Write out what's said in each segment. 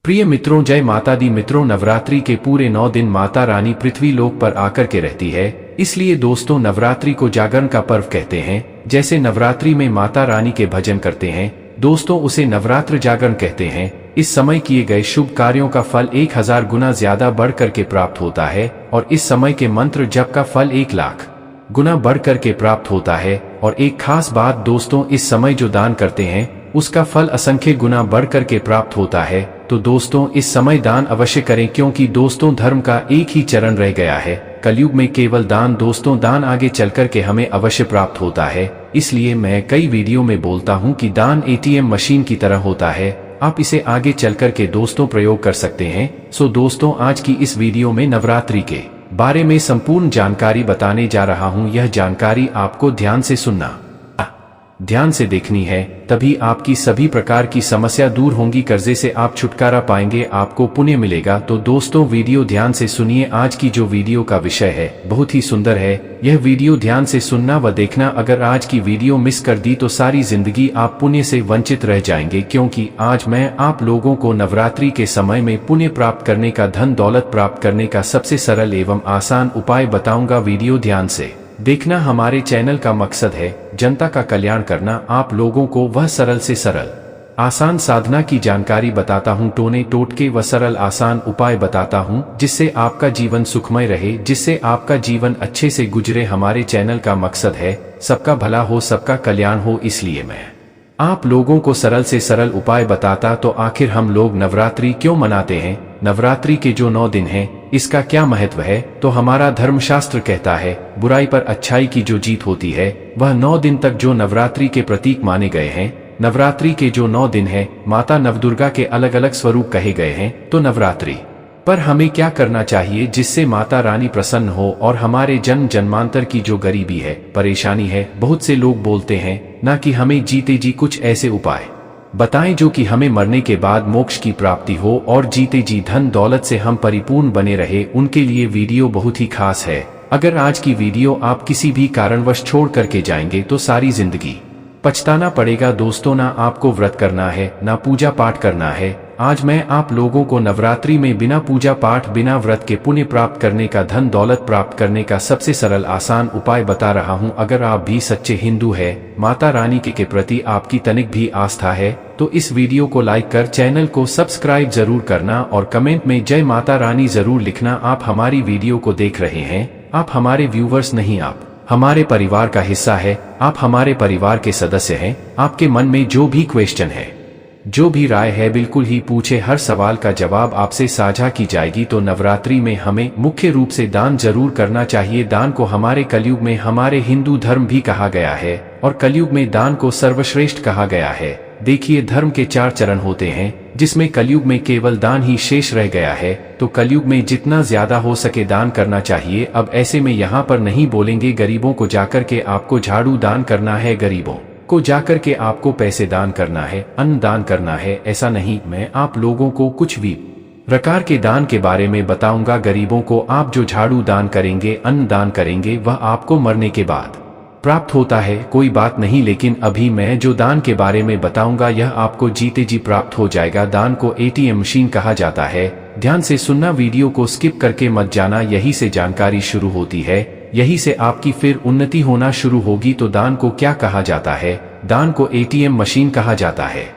प्रिय मित्रों, जय माता दी। मित्रों, नवरात्रि के पूरे 9 दिन माता रानी पृथ्वी लोक पर आकर के रहती है। इसलिए दोस्तों, नवरात्रि को जागरण का पर्व कहते हैं। जैसे नवरात्रि में माता रानी के भजन करते हैं दोस्तों, उसे नवरात्र जागरण कहते हैं। इस समय किए गए शुभ कार्यों का फल 1000 गुना ज्यादा बढ़ करके प्राप्त होता है और इस समय के मंत्र जप का फल 1 लाख गुना बढ़ करके प्राप्त होता है। और एक खास बात दोस्तों, इस समय जो दान करते हैं उसका फल असंख्य गुना बढ़ करके प्राप्त होता है। तो दोस्तों, इस समय दान अवश्य करें, क्योंकि दोस्तों धर्म का एक ही चरण रह गया है। कलयुग में केवल दान दोस्तों, दान आगे चल कर के हमें अवश्य प्राप्त होता है। इसलिए मैं कई वीडियो में बोलता हूं कि दान ATM मशीन की तरह होता है, आप इसे आगे चल कर के दोस्तों प्रयोग कर सकते हैं। सो दोस्तों, आज की इस वीडियो में नवरात्रि के बारे में संपूर्ण जानकारी बताने जा रहा हूं। यह जानकारी आपको ध्यान से सुनना, ध्यान से देखनी है, तभी आपकी सभी प्रकार की समस्या दूर होंगी, कर्जे से आप छुटकारा पाएंगे, आपको पुण्य मिलेगा। तो दोस्तों, वीडियो ध्यान से सुनिए। आज की जो वीडियो का विषय है बहुत ही सुंदर है। यह वीडियो ध्यान से सुनना व देखना। अगर आज की वीडियो मिस कर दी तो सारी जिंदगी आप पुण्य से वंचित रह जाएंगे, क्योंकि आज मैं आप लोगों को नवरात्रि के समय में पुण्य प्राप्त करने का, धन दौलत प्राप्त करने का सबसे सरल एवं आसान उपाय बताऊंगा। वीडियो ध्यान से देखना। हमारे चैनल का मकसद है जनता का कल्याण करना। आप लोगों को वह सरल से सरल आसान साधना की जानकारी बताता हूं, टोने टोटके व सरल आसान उपाय बताता हूं, जिससे आपका जीवन सुखमय रहे, जिससे आपका जीवन अच्छे से गुजरे। हमारे चैनल का मकसद है सबका भला हो, सबका कल्याण हो। इसलिए मैं आप लोगों को सरल से सरल उपाय बताता। तो आखिर हम लोग नवरात्रि क्यों मनाते हैं? नवरात्रि के जो 9 दिन हैं इसका क्या महत्व है? तो हमारा धर्मशास्त्र कहता है बुराई पर अच्छाई की जो जीत होती है, वह 9 दिन तक जो नवरात्रि के प्रतीक माने गए हैं। नवरात्रि के जो 9 दिन हैं माता नवदुर्गा के अलग अलग स्वरूप कहे गए हैं। तो नवरात्रि पर हमें क्या करना चाहिए जिससे माता रानी प्रसन्न हो और हमारे जन्म जन्मांतर की जो गरीबी है, परेशानी है, बहुत से लोग बोलते हैं ना कि हमें जीते जी कुछ ऐसे उपाय बताएं जो कि हमें मरने के बाद मोक्ष की प्राप्ति हो और जीते जी धन दौलत से हम परिपूर्ण बने रहे। उनके लिए वीडियो बहुत ही खास है। अगर आज की वीडियो आप किसी भी कारणवश छोड़ करके जाएंगे तो सारी जिंदगी पछताना पड़ेगा। दोस्तों, ना आपको व्रत करना है, ना पूजा पाठ करना है। आज मैं आप लोगों को नवरात्रि में बिना पूजा पाठ, बिना व्रत के पुण्य प्राप्त करने का, धन दौलत प्राप्त करने का सबसे सरल आसान उपाय बता रहा हूं। अगर आप भी सच्चे हिंदू हैं, माता रानी के प्रति आपकी तनिक भी आस्था है, तो इस वीडियो को लाइक कर चैनल को सब्सक्राइब जरूर करना और कमेंट में जय माता रानी जरूर लिखना। आप हमारी वीडियो को देख रहे हैं, आप हमारे व्यूवर्स नहीं, आप हमारे परिवार का हिस्सा है, आप हमारे परिवार के सदस्य हैं। आपके मन में जो भी क्वेश्चन है, जो भी राय है, बिल्कुल ही पूछे। हर सवाल का जवाब आपसे साझा की जाएगी। तो नवरात्रि में हमें मुख्य रूप से दान जरूर करना चाहिए। दान को हमारे कलयुग में हमारे हिंदू धर्म भी कहा गया है और कलयुग में दान को सर्वश्रेष्ठ कहा गया है। देखिए, धर्म के 4 चरण होते हैं, जिसमें कलयुग में केवल दान ही शेष रह गया है। तो कलयुग में जितना ज्यादा हो सके दान करना चाहिए। अब ऐसे में यहाँ पर नहीं बोलेंगे गरीबों को जाकर के आपको झाड़ू दान करना है, गरीबों को जाकर के आपको पैसे दान करना है, अन्न दान करना है, ऐसा नहीं। मैं आप लोगों को कुछ भी प्रकार के दान के बारे में बताऊंगा। गरीबों को आप जो झाड़ू दान करेंगे, अन्न दान करेंगे, वह आपको मरने के बाद प्राप्त होता है, कोई बात नहीं। लेकिन अभी मैं जो दान के बारे में बताऊंगा यह आपको जीते जी प्राप्त हो जाएगा। दान को ATM मशीन कहा जाता है। ध्यान से सुनना, वीडियो को स्किप करके मत जाना। यही से जानकारी शुरू होती है, यही से आपकी फिर उन्नति होना शुरू होगी। तो दान को क्या कहा जाता है? दान को ATM मशीन कहा जाता है।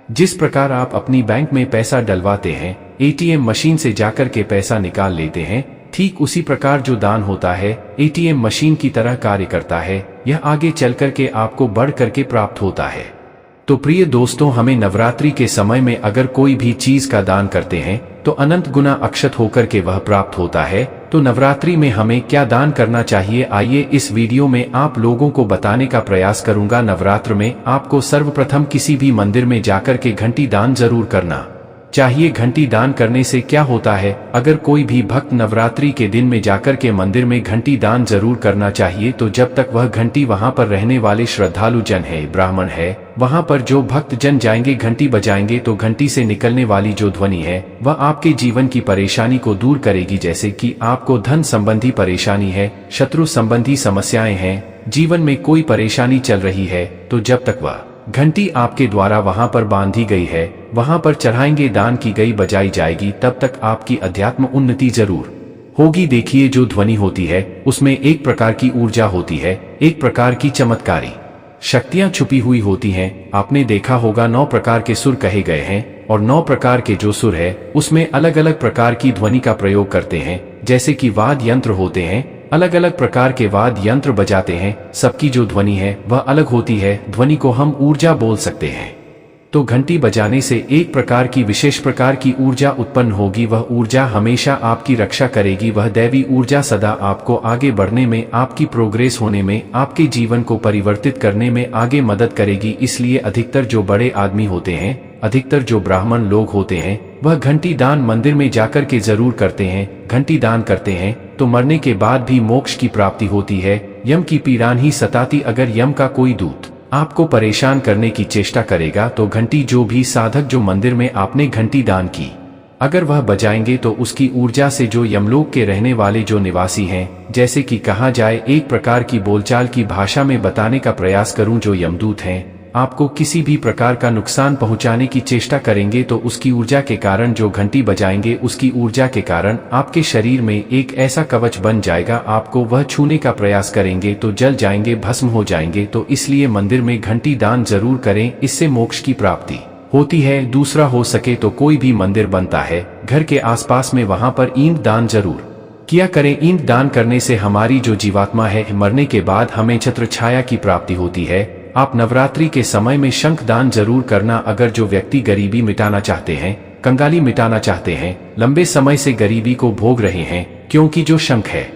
जिस प्रकार आप अपनी बैंक में पैसा डलवाते हैं, ATM मशीन से जाकर के पैसा निकाल लेते हैं, ठीक उसी प्रकार जो दान होता है ATM मशीन की तरह कार्य करता है। यह आगे चल करके आपको बढ़ करके प्राप्त होता है। तो प्रिय दोस्तों, हमें नवरात्रि के समय में अगर कोई भी चीज का दान करते हैं तो अनंत गुना अक्षत होकर के वह प्राप्त होता है। तो नवरात्रि में हमें क्या दान करना चाहिए, आइए इस वीडियो में आप लोगों को बताने का प्रयास करूंगा। नवरात्र में आपको सर्वप्रथम किसी भी मंदिर में जाकर के घंटी दान जरूर करना चाहिए। घंटी दान करने से क्या होता है, अगर कोई भी भक्त नवरात्रि के दिन में जाकर के मंदिर में घंटी दान जरूर करना चाहिए। तो जब तक वह घंटी वहां पर रहने वाले श्रद्धालु जन है, ब्राह्मण है, वहां पर जो भक्त जन जाएंगे, घंटी बजाएंगे, तो घंटी से निकलने वाली जो ध्वनि है वह आपके जीवन की परेशानी को दूर करेगी। जैसे कि आपको धन संबंधी परेशानी है, शत्रु संबंधी समस्याएं हैं, जीवन में कोई परेशानी चल रही है, तो जब तक वह घंटी आपके द्वारा वहां पर बांधी गई है, वहां पर चढ़ाएंगे, दान की गई बजाई जाएगी, तब तक आपकी अध्यात्म उन्नति जरूर होगी। देखिए जो ध्वनि होती है उसमें एक प्रकार की ऊर्जा होती है, एक प्रकार की चमत्कारी शक्तियां छुपी हुई होती हैं। आपने देखा होगा 9 प्रकार के सुर कहे गए हैं और 9 प्रकार के जो सुर है उसमें अलग अलग प्रकार की ध्वनि का प्रयोग करते हैं। जैसे कि वाद्य यंत्र होते हैं, अलग अलग प्रकार के वाद्य यंत्र बजाते हैं, सबकी जो ध्वनि है वह अलग होती है। ध्वनि को हम ऊर्जा बोल सकते हैं। तो घंटी बजाने से एक प्रकार की विशेष प्रकार की ऊर्जा उत्पन्न होगी। वह ऊर्जा हमेशा आपकी रक्षा करेगी। वह दैवी ऊर्जा सदा आपको आगे बढ़ने में, आपकी प्रोग्रेस होने में, आपके जीवन को परिवर्तित करने में आगे मदद करेगी। इसलिए अधिकतर जो बड़े आदमी होते हैं, अधिकतर जो ब्राह्मण लोग होते हैं, वह घंटी दान मंदिर में जाकर के जरूर करते हैं। घंटी दान करते हैं तो मरने के बाद भी मोक्ष की प्राप्ति होती है। यम की पीड़ा नहीं सताती। अगर यम का कोई दूत आपको परेशान करने की चेष्टा करेगा तो घंटी, जो भी साधक जो मंदिर में आपने घंटी दान की, अगर वह बजाएंगे तो उसकी ऊर्जा से जो यमलोक के रहने वाले जो निवासी हैं, जैसे कि कहा जाए एक प्रकार की बोलचाल की भाषा में बताने का प्रयास करूं, जो यमदूत हैं आपको किसी भी प्रकार का नुकसान पहुंचाने की चेष्टा करेंगे तो उसकी ऊर्जा के कारण जो घंटी बजाएंगे, उसकी ऊर्जा के कारण आपके शरीर में एक ऐसा कवच बन जाएगा। आपको वह छूने का प्रयास करेंगे तो जल जाएंगे, भस्म हो जाएंगे। तो इसलिए मंदिर में घंटी दान जरूर करें, इससे मोक्ष की प्राप्ति होती है। दूसरा, हो सके तो कोई भी मंदिर बनता है घर के आसपास में, वहां पर ईंट दान जरूर किया करें। ईंट दान करने से हमारी जो जीवात्मा है, मरने के बाद हमें छत्र छाया की प्राप्ति होती है। आप नवरात्रि के समय में शंख दान जरूर करना। अगर जो व्यक्ति गरीबी मिटाना चाहते हैं, कंगाली मिटाना चाहते हैं, लंबे समय से गरीबी को भोग रहे हैं, क्योंकि जो शंख है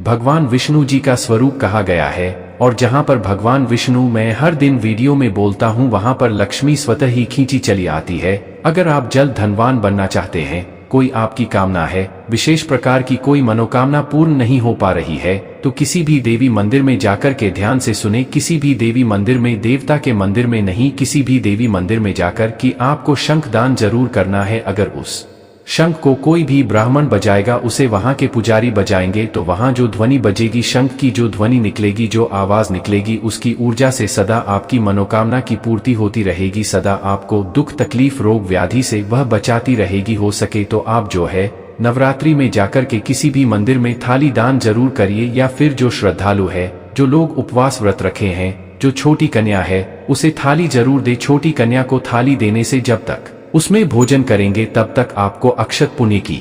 भगवान विष्णु जी का स्वरूप कहा गया है। और जहां पर भगवान विष्णु, मैं हर दिन वीडियो में बोलता हूं, वहां पर लक्ष्मी स्वतः ही खींची चली आती है। अगर आप जल्द धनवान बनना चाहते हैं, कोई आपकी कामना है, विशेष प्रकार की कोई मनोकामना पूर्ण नहीं हो पा रही है, तो किसी भी देवी मंदिर में जाकर के ध्यान से सुने। किसी भी देवी मंदिर में, देवता के मंदिर में नहीं, किसी भी देवी मंदिर में जाकर कि आपको शंख दान जरूर करना है। अगर उस शंख को कोई भी ब्राह्मण बजाएगा, उसे वहां के पुजारी बजाएंगे, तो वहां जो ध्वनि बजेगी, शंख की जो ध्वनि निकलेगी, जो आवाज निकलेगी, उसकी ऊर्जा से सदा आपकी मनोकामना की पूर्ति होती रहेगी। सदा आपको दुख, तकलीफ, रोग, व्याधि से वह बचाती रहेगी। हो सके तो आप जो है नवरात्रि में जाकर के किसी भी मंदिर में थाली दान जरूर करिए। या फिर जो श्रद्धालु है, जो लोग उपवास व्रत रखे हैं, जो छोटी कन्या है, उसे थाली जरूर दे। छोटी कन्या को थाली देने से जब तक उसमें भोजन करेंगे तब तक आपको अक्षत पुण्य की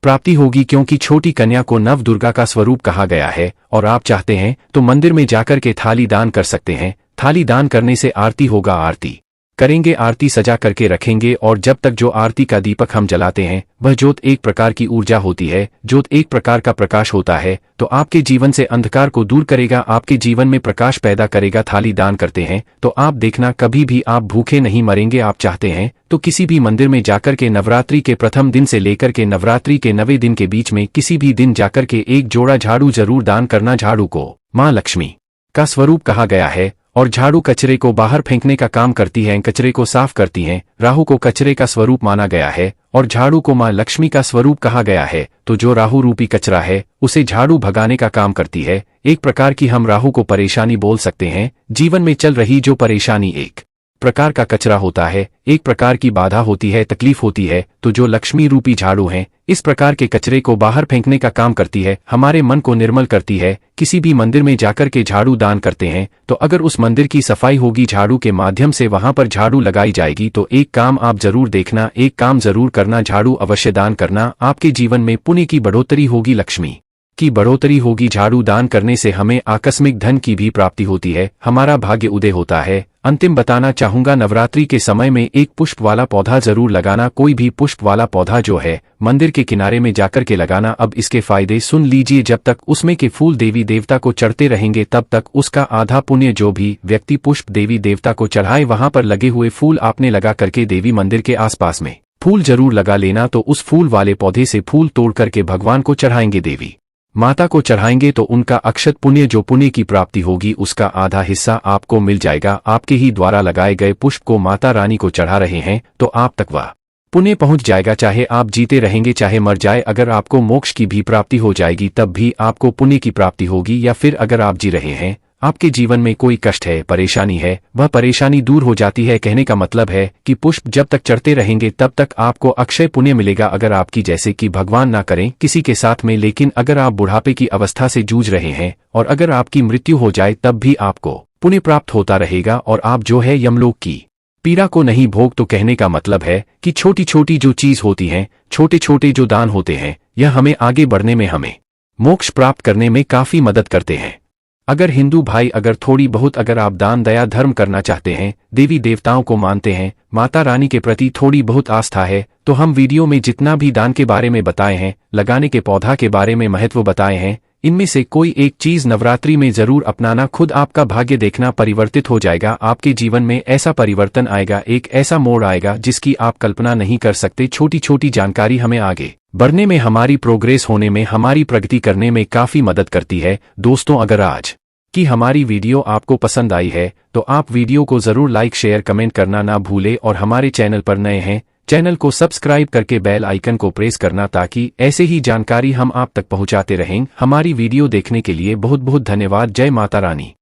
प्राप्ति होगी, क्योंकि छोटी कन्या को नव दुर्गा का स्वरूप कहा गया है। और आप चाहते हैं तो मंदिर में जाकर के थाली दान कर सकते हैं। थाली दान करने से आरती होगा, आरती करेंगे, आरती सजा करके रखेंगे। और जब तक जो आरती का दीपक हम जलाते हैं, वह ज्योत एक प्रकार की ऊर्जा होती है, ज्योत एक प्रकार का प्रकाश होता है, तो आपके जीवन से अंधकार को दूर करेगा, आपके जीवन में प्रकाश पैदा करेगा। थाली दान करते हैं तो आप देखना, कभी भी आप भूखे नहीं मरेंगे। आप चाहते हैं तो किसी भी मंदिर में जाकर के नवरात्रि के प्रथम दिन से लेकर के नवरात्रि के 9वें दिन के बीच में किसी भी दिन जाकर के एक जोड़ा झाड़ू जरूर दान करना। झाड़ू को माँ लक्ष्मी का स्वरूप कहा गया है और झाड़ू कचरे को बाहर फेंकने का काम करती है, कचरे को साफ करती हैं। राहु को कचरे का स्वरूप माना गया है और झाड़ू को मां लक्ष्मी का स्वरूप कहा गया है। तो जो राहु रूपी कचरा है, उसे झाड़ू भगाने का काम करती है। एक प्रकार की हम राहु को परेशानी बोल सकते हैं। जीवन में चल रही जो परेशानी एक प्रकार का कचरा होता है, एक प्रकार की बाधा होती है, तकलीफ होती है, तो जो लक्ष्मी रूपी झाड़ू हैं, इस प्रकार के कचरे को बाहर फेंकने का काम करती है, हमारे मन को निर्मल करती है। किसी भी मंदिर में जाकर के झाड़ू दान करते हैं तो अगर उस मंदिर की सफाई होगी, झाड़ू के माध्यम से वहां पर झाड़ू लगाई जाएगी, तो एक काम आप जरूर देखना, एक काम जरूर करना, झाड़ू अवश्य दान करना। आपके जीवन में पुण्य की बढ़ोतरी होगी, लक्ष्मी की बढ़ोतरी होगी। झाड़ू दान करने से हमें आकस्मिक धन की भी प्राप्ति होती है, हमारा भाग्य उदय होता है। अंतिम बताना चाहूंगा, नवरात्रि के समय में एक पुष्प वाला पौधा जरूर लगाना। कोई भी पुष्प वाला पौधा जो है मंदिर के किनारे में जाकर के लगाना। अब इसके फायदे सुन लीजिए। जब तक उसमें के फूल देवी देवता को चढ़ते रहेंगे, तब तक उसका आधा पुण्य जो भी व्यक्ति पुष्प देवी देवता को चढ़ाए, वहां पर लगे हुए फूल आपने लगा करके देवी मंदिर के आसपास में फूल जरूर लगा लेना। तो उस फूल वाले पौधे से फूल तोड़ करके भगवान को चढ़ाएंगे, देवी माता को चढ़ाएंगे, तो उनका अक्षत पुण्य, जो पुण्य की प्राप्ति होगी, उसका आधा हिस्सा आपको मिल जाएगा। आपके ही द्वारा लगाए गए पुष्प को माता रानी को चढ़ा रहे हैं तो आप तक वह पुण्य पहुंच जाएगा। चाहे आप जीते रहेंगे, चाहे मर जाए, अगर आपको मोक्ष की भी प्राप्ति हो जाएगी, तब भी आपको पुण्य की प्राप्ति होगी। या फिर अगर आप जी रहे हैं, आपके जीवन में कोई कष्ट है, परेशानी है, वह परेशानी दूर हो जाती है। कहने का मतलब है कि पुष्प जब तक चढ़ते रहेंगे तब तक आपको अक्षय पुण्य मिलेगा। अगर आपकी, जैसे कि भगवान ना करें, किसी के साथ में, लेकिन अगर आप बुढ़ापे की अवस्था से जूझ रहे हैं और अगर आपकी मृत्यु हो जाए तब भी आपको पुण्य प्राप्त होता रहेगा और आप जो है यमलोक की पीड़ा को नहीं भोग। तो कहने का मतलब है कि छोटी छोटी जो चीज होती हैं, छोटे छोटे जो दान होते हैं, यह हमें आगे बढ़ने में, हमें मोक्ष प्राप्त करने में काफी मदद करते हैं। अगर हिंदू भाई अगर थोड़ी बहुत अगर आप दान दया धर्म करना चाहते हैं, देवी देवताओं को मानते हैं, माता रानी के प्रति थोड़ी बहुत आस्था है, तो हम वीडियो में जितना भी दान के बारे में बताए हैं, लगाने के पौधा के बारे में महत्व बताए हैं, इनमें से कोई एक चीज नवरात्रि में जरूर अपनाना। खुद आपका भाग्य देखना परिवर्तित हो जाएगा। आपके जीवन में ऐसा परिवर्तन आएगा, एक ऐसा मोड़ आएगा जिसकी आप कल्पना नहीं कर सकते। छोटी छोटी जानकारी हमें आगे बढ़ने में, हमारी प्रोग्रेस होने में, हमारी प्रगति करने में काफी मदद करती है। दोस्तों, अगर आज की हमारी वीडियो आपको पसंद आई है तो आप वीडियो को जरूर लाइक शेयर कमेंट करना ना भूले और हमारे चैनल पर नए हैं, चैनल को सब्सक्राइब करके बेल आइकन को प्रेस करना, ताकि ऐसे ही जानकारी हम आप तक पहुंचाते रहें। हमारी वीडियो देखने के लिए बहुत बहुत धन्यवाद। जय माता रानी।